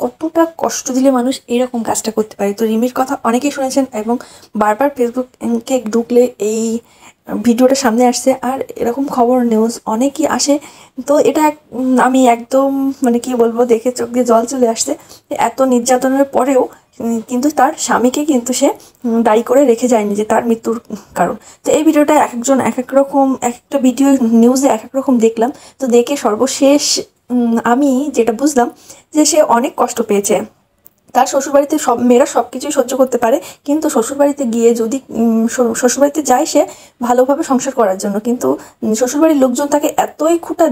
কতটা কষ্ট দিলে মানুষ এরকম কাজটা করতে পারে। তো রিমির কথা অনেকেই শুনেছেন এবং বারবার ফেসবুকে ঢুকলে এই ভিডিওটা সামনে আসছে আর এরকম খবর নিউজ অনেকই আসে। তো এটা আমি একদম মানে কি বলবো, দেখে চোখ দিয়ে জল চলে আসছে। এত নির্যাতনের পরেও কিন্তু তার স্বামীকে কিন্তু সে দায়ী করে রেখে যায়নি যে তার মৃত্যুর কারণ। তো এই ভিডিওটা এক একজন এক এক রকম, এক একটা ভিডিও নিউজে এক এক রকম দেখলাম। তো দেখে সর্বশেষ আমি যেটা বুঝলাম যে সে অনেক কষ্ট পেয়েছে। তার শ্বশুরবাড়িতে সব মেয়েরা সব কিছুই সহ্য করতে পারে, কিন্তু শ্বশুরবাড়িতে গিয়ে যদি শ্বশুরবাড়িতে যায় সে ভালোভাবে সংসার করার জন্য, কিন্তু শ্বশুরবাড়ির লোকজন তাকে এতই খুঁটা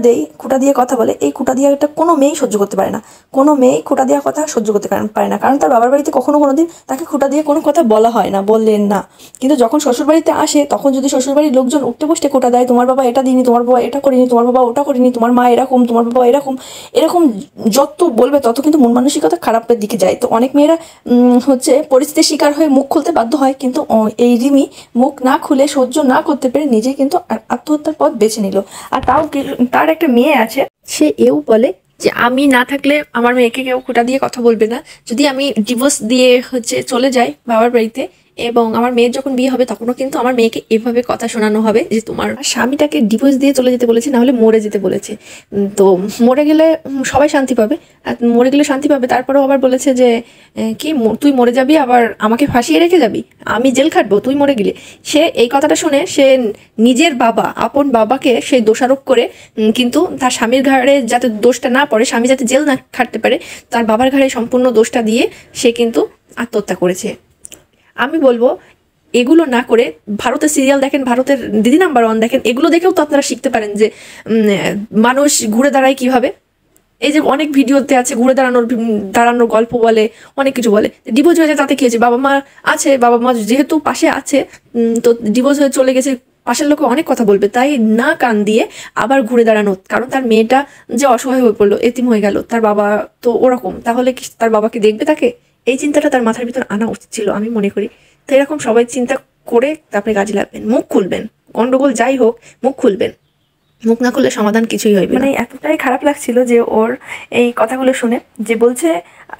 দিয়ে কথা বলে, এই খুঁটা দেওয়াটা কোনো মেয়েই সহ্য করতে পারে না। কোনো মেয়েই খুঁটা দেওয়া কথা সহ্য করতে পারে না, কারণ তার বাবার বাড়িতে কখনো দিন তাকে খুঁটা দিয়ে কোনো কথা বলা হয় না, বললেন না। কিন্তু যখন শ্বশুরবাড়িতে আসে তখন যদি শ্বশুরবাড়ির লোকজন উঠতে বসতে খুঁটা দেয়, তোমার বাবা এটা দিনি, তোমার বাবা এটা করিনি, তোমার বাবা ওটা করিনি, তোমার মা এরকম, তোমার বাবা এরকম এরকম যত বলবে তত কিন্তু মন মানসিকতা খারাপের দিকে যায়। তো অনেক মেয়েরা পরিস্থিতির শিকার হয়ে মুখ খুলতে বাধ্য হয়, কিন্তু এই রিমি মুখ না খুলে সহ্য না করতে পেরে নিজে কিন্তু আত্মহত্যার পথ বেছে নিল। আর তাও তার একটা মেয়ে আছে, সে এও বলে যে আমি না থাকলে আমার মেয়েকে কেউ খুঁটা দিয়ে কথা বলবে না, যদি আমি ডিভোর্স দিয়ে চলে যাই বাবার বাড়িতে এবং আমার মেয়ের যখন বিয়ে হবে তখনও কিন্তু আমার মেয়েকে এভাবে কথা শোনানো হবে যে তোমার স্বামীটাকে ডিভোর্স দিয়ে চলে যেতে বলেছে, না হলে মরে যেতে বলেছে। তো মরে গেলে সবাই শান্তি পাবে, আর মরে গেলে শান্তি পাবে। তারপরেও আবার বলেছে যে কি তুই মরে যাবি আবার আমাকে ফাঁসিয়ে রেখে যাবি, আমি জেল খাটবো তুই মরে গেলে। সে এই কথাটা শুনে সে নিজের বাবা, আপন বাবাকে সে দোষারোপ করে, কিন্তু তার স্বামীর ঘাড়ে যাতে দোষটা না পড়ে, স্বামী যাতে জেল না খাটতে পারে, তার বাবার ঘাড়ে সম্পূর্ণ দোষটা দিয়ে সে কিন্তু আত্মহত্যা করেছে। আমি বলবো এগুলো না করে ভারতের সিরিয়াল দেখেন, ভারতের দিদি নাম্বার 1 দেখেন, এগুলো দেখেও তো আপনারা শিখতে পারেন যে মানুষ ঘুরে দাঁড়ায় কিভাবে। এই যে অনেক ভিডিওতে আছে ঘুরে দাঁড়ানোর গল্প বলে, অনেক কিছু বলে। ডিভোর্স হয়েছে তাতে কি হয়েছে, বাবা মা আছে, বাবা মা যেহেতু পাশে আছে, তো ডিভোর্স হয়ে চলে গেছে, পাশের লোকে অনেক কথা বলবে, তাই না কান দিয়ে আবার ঘুরে দাঁড়ানো। কারণ তার মেয়েটা যে অসহায় হয়ে পড়লো, এতিম হয়ে গেল, তার বাবা তো ওরকম, তাহলে কি তার বাবাকে দেখবে তাকে? এই চিন্তাটা তার মাথার ভিতর আনা উচিত ছিল আমি মনে করি। তো এরকম সবাই চিন্তা করে তারপরে কাজে লাগবেন, মুখ খুলবেন, গন্ডগোল যাই হোক মুখ খুলবেন, মুখ না খুললে সমাধান কিছুই হইবে না। মানে এতটাই খারাপ লাগছিল যে ওর এই কথাগুলো শুনে, যে বলছে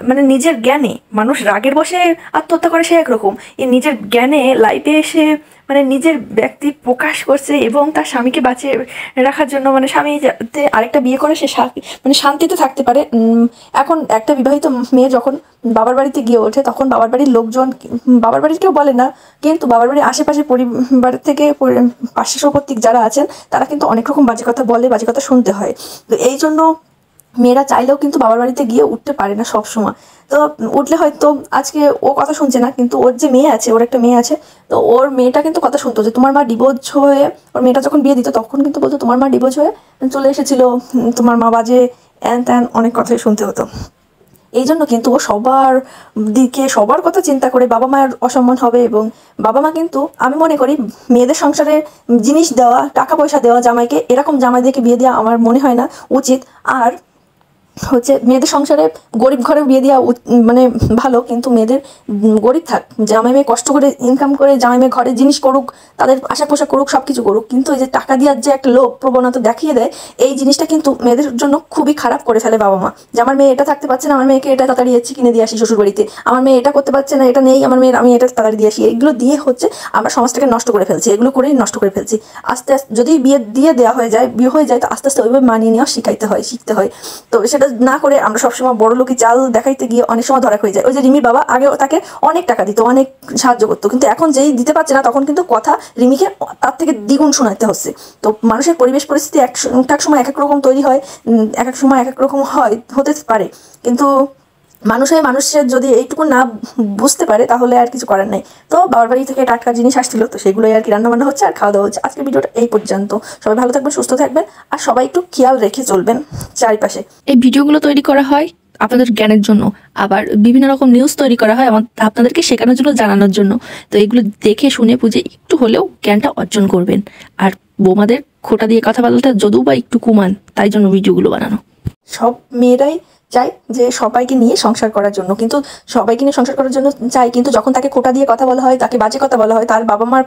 মানে নিজের জ্ঞানে মানুষ রাগের বসে আত্মহত্যা করে সে একরকম, এই নিজের জ্ঞানে লাইফে এসে মানে নিজের ব্যক্তি প্রকাশ করছে এবং তার স্বামীকে বাঁচিয়ে রাখার জন্য, মানে স্বামী যাতে আরেকটা বিয়ে করে সে মানে শান্তিতে থাকতে পারে। এখন একটা বিবাহিত মেয়ে যখন বাবার বাড়িতে গিয়ে ওঠে তখন বাবার বাড়ির লোকজন, বাবার বাড়ির কেউ বলে না, কিন্তু বাবার বাড়ির আশেপাশে পরিবার থেকে পার্শ্ববর্তী যারা আছেন তারা কিন্তু অনেক রকম বাজে কথা বলে, বাজে কথা শুনতে হয়। তো এই জন্য মেয়েরা চাইলেও কিন্তু বাবার বাড়িতে গিয়ে উঠতে পারে না সব সময়। তো উঠলে হয়তো আজকে ও কথা শুনছে না, কিন্তু ওর যে মেয়ে আছে, ওর একটা মেয়ে আছে, তো ওর মেয়েটা কিন্তু কথা শুনতো যে তোমার মা ডিভোর্স হয়ে, ওর মেয়েটা যখন বিয়ে দিত তখন কিন্তু বলতো তোমার মা ডিভোর্স হয়ে চলে এসেছিল, তোমার মা বাজে, এন ত্যান অনেক কথাই শুনতে হতো। এই জন্য কিন্তু ও সবার দিকে, সবার কথা চিন্তা করে বাবা মায়ের অসম্মান হবে। এবং বাবা মা কিন্তু আমি মনে করি মেয়েদের সংসারে জিনিস দেওয়া, টাকা পয়সা দেওয়া জামাইকে, এরকম জামাইদেরকে বিয়ে দেওয়া আমার মনে হয় না উচিত। আর মেয়েদের সংসারে গরিব ঘরে বিয়ে দেওয়া মানে ভালো, কিন্তু মেয়েদের গরিব থাক, জামাই মেয়ে কষ্ট করে ইনকাম করে জামাই মেয়ে ঘরে জিনিস করুক, তাদের আশা পোশাক করুক, সব কিছু করুক, কিন্তু এই যে টাকা দেওয়ার যে একটা লোভ প্রবণতা দেখিয়ে দেয়, এই জিনিসটা কিন্তু মেয়েদের জন্য খুবই খারাপ করে ফেলে বাবা মা। যে আমার মেয়ে এটা থাকতে পারছে না, আমার মেয়েকে এটা তাড়াতাড়ি এসে কিনে দিয়ে আসি শ্বশুরবাড়িতে, আমার মেয়ে এটা করতে পারছে না, এটা নেই আমার মেয়ের, আমি এটা তাড়াতাড়ি দিয়ে আসি। এগুলো দিয়ে আমরা সমাজটাকে নষ্ট করে ফেলছি, এগুলো করেই নষ্ট করে ফেলছি। আস্তে আস্তে যদি বিয়ে দেওয়া হয়ে যায়, বিয়ে হয়ে যায়, তো আস্তে আস্তে ওইভাবে মানিয়ে নেওয়া শিখতে হয়। তো সেটা না করে আমরা সবসময় বড় লোকই চাল দেখাইতে গিয়ে অনেক সময় ধরা হয়ে যায়। ওই যে রিমির বাবা আগে তাকে অনেক টাকা দিত, অনেক সাহায্য করতো, কিন্তু এখন যেই দিতে পারছে না তখন কিন্তু কথা রিমিকে তার থেকে দ্বিগুণ শোনাতে হচ্ছে। তো মানুষের পরিবেশ পরিস্থিতি এক সময় এক এক রকম তৈরি হয়, এক এক সময় এক এক রকম হতে পারে, কিন্তু মানুষের যদি এইটুকু না বুঝতে পারে তাহলে আর কিছু করার নাই। তো বাবার বাড়ি থেকে টাটকা জিনিস আসছিল, তো সেগুলোই আর কি রান্নাবান্না হচ্ছে আর খাওয়া দাওয়া হচ্ছে। আজকের ভিডিওটা এই পর্যন্ত। সবাই ভালো থাকবেন, সুস্থ থাকবেন, আর সবাই একটু খেয়াল রেখে চলবেন চারিপাশে। এই ভিডিওগুলো তৈরি করা হয় আপনাদের জ্ঞানের জন্য, আবার বিভিন্ন রকম নিউজ তৈরি করা হয় আপনাদেরকে শেখানোর জন্য, জানানোর জন্য। তো এগুলো দেখে শুনে বুঝে একটু হলেও জ্ঞানটা অর্জন করবেন। আর বৌমাদের খোটা দিয়ে কথা বলাটা যদিও বা একটু কমান, তাই জন্য ভিডিওগুলো বানানো। সব মেয়েরাই চায় যে সবাইকে নিয়ে সংসার করার জন্য, কিন্তু সবাইকে নিয়ে সংসার করার জন্য চায়, কিন্তু যখন তাকে খোঁটা দিয়ে কথা বলা হয়, তাকে বাজে কথা বলা হয়, তার বাবা মার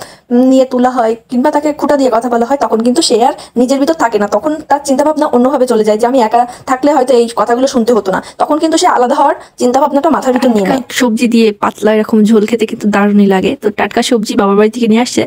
নিয়ে তোলা হয়, কিংবা তাকে খোঁটা দিয়ে কথা বলা হয়, তখন কিন্তু সে আর নিজের ভিতর থাকে না। তখন তার চিন্তাভাবনা অন্যভাবে চলে যায় যে আমি একা থাকলে হয়তো এই কথাগুলো শুনতে হতো না। তখন কিন্তু সে আলাদা হওয়ার চিন্তাভাবনাটা মাথার ভিতর নিয়ে নেয়। সবজি দিয়ে পাতলা এরকম ঝোল খেতে কিন্তু দারুণই লাগে। তো টাটকা সবজি বাবার বাড়ি থেকে নিয়ে আসছে।